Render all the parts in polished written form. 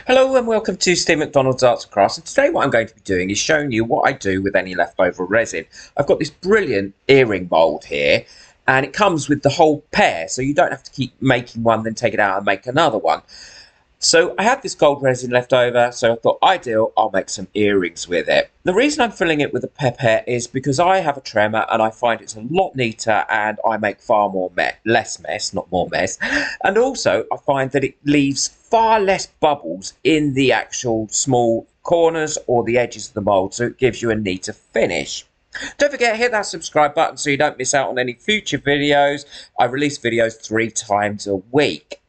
Hello and welcome to Steve McDonald's Arts and Crafts, and today what I'm going to be doing is showing you what I do with any leftover resin. I've got this brilliant earring mould here and it comes with the whole pair, so you don't have to keep making one then take it out and make another one. So I had this gold resin left over, so I thought ideal, I'll make some earrings with it. The reason I'm filling it with a pipette is because I have a tremor and I find it's a lot neater and I make far more less mess, not more mess. And also I find that it leaves far less bubbles in the actual small corners or the edges of the mould, so it gives you a neater finish. Don't forget, hit that subscribe button so you don't miss out on any future videos. I release videos 3 times a week.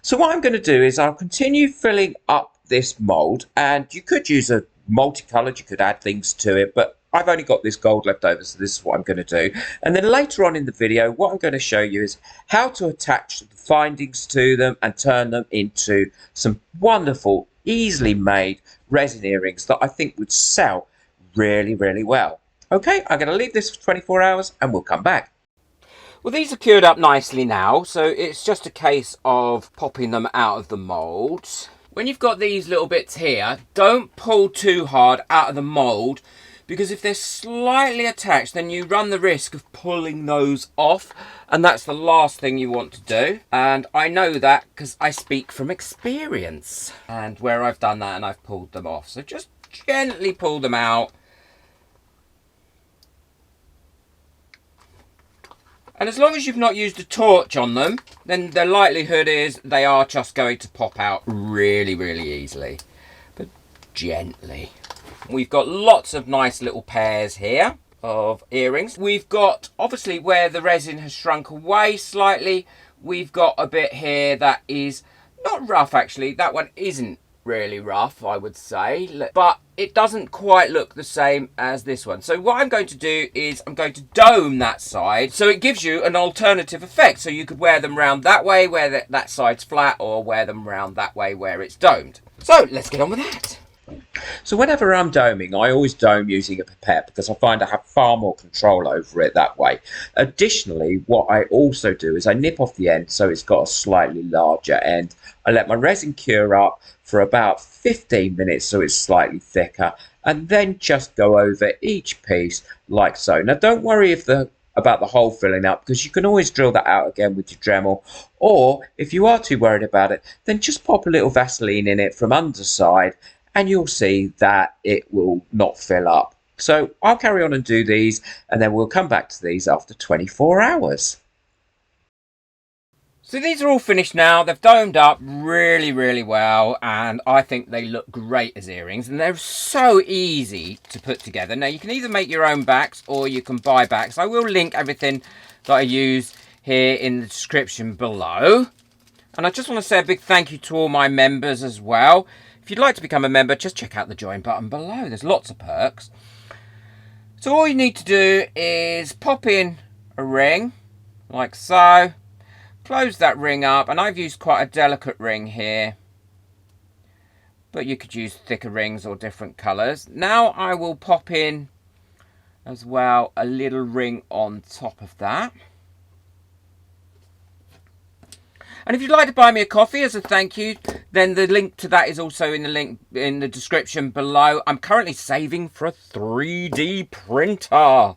So what I'm going to do is I'll continue filling up this mould, and you could use a multicolored, you could add things to it, but I've only got this gold left over, so this is what I'm going to do. And then later on in the video, what I'm going to show you is how to attach the findings to them and turn them into some wonderful, easily made resin earrings that I think would sell really, really well. Okay, I'm going to leave this for 24 hours and we'll come back. Well, these are cured up nicely now, so it's just a case of popping them out of the mould. When you've got these little bits here, don't pull too hard out of the mould, because if they're slightly attached, then you run the risk of pulling those off, and that's the last thing you want to do. And I know that because I speak from experience, and where I've done that and I've pulled them off. So just gently pull them out. And as long as you've not used a torch on them, then the likelihood is they are just going to pop out really, really easily. But gently. We've got lots of nice little pairs here of earrings. We've got, obviously, where the resin has shrunk away slightly, we've got a bit here that is not rough, actually. That one isn't really rough, I would say, but it doesn't quite look the same as this one. So what I'm going to do is I'm going to dome that side, so it gives you an alternative effect. So you could wear them round that way where that side's flat, or wear them round that way where it's domed. So let's get on with that. So whenever I'm doming, I always dome using a pipette because I find I have far more control over it that way. Additionally, what I also do is I nip off the end so it's got a slightly larger end. I let my resin cure up for about 15 minutes so it's slightly thicker, and then just go over each piece like so. Now don't worry about the hole filling up, because you can always drill that out again with your Dremel, or if you are too worried about it, then just pop a little Vaseline in it from underside and you'll see that it will not fill up. So I'll carry on and do these, and then we'll come back to these after 24 hours. So these are all finished now. They've domed up really, really well, and I think they look great as earrings, and they're so easy to put together. Now, you can either make your own backs or you can buy backs. I will link everything that I use here in the description below. And I just want to say a big thank you to all my members as well. If you'd like to become a member, just check out the join button below. There's lots of perks. So all you need to do is pop in a ring, like so. Close that ring up, and I've used quite a delicate ring here, but you could use thicker rings or different colours. Now I will pop in as well a little ring on top of that. And if you'd like to buy me a coffee as a thank you, then the link to that is also in the link in the description below. I'm currently saving for a 3D printer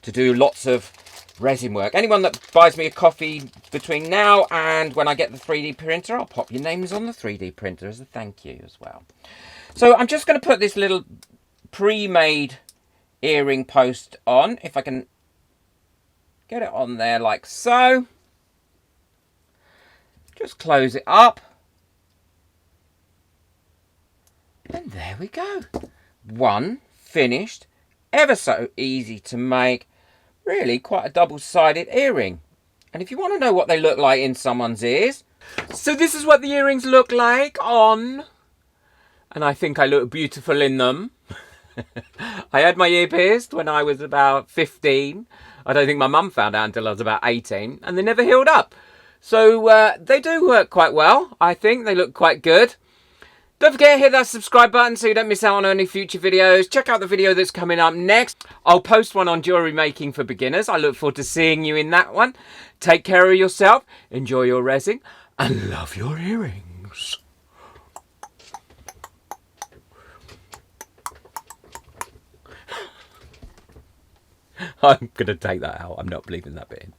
to do lots of resin work. Anyone that buys me a coffee between now and when I get the 3D printer, I'll pop your names on the 3D printer as a thank you as well. So I'm just going to put this little pre-made earring post on, if I can get it on there like so. Just close it up. And there we go. One finished, ever so easy to make. Really quite a double-sided earring. And if you want to know what they look like in someone's ears, so this is what the earrings look like on. And I think I look beautiful in them. I had my ear pierced when I was about 15. I don't think my mum found out until I was about 18. And they never healed up. So they do work quite well. I think they look quite good. Don't forget to hit that subscribe button so you don't miss out on any future videos. Check out the video that's coming up next. I'll post one on jewellery making for beginners. I look forward to seeing you in that one. Take care of yourself, enjoy your resin, and love your earrings. I'm going to take that out. I'm not believing that bit in.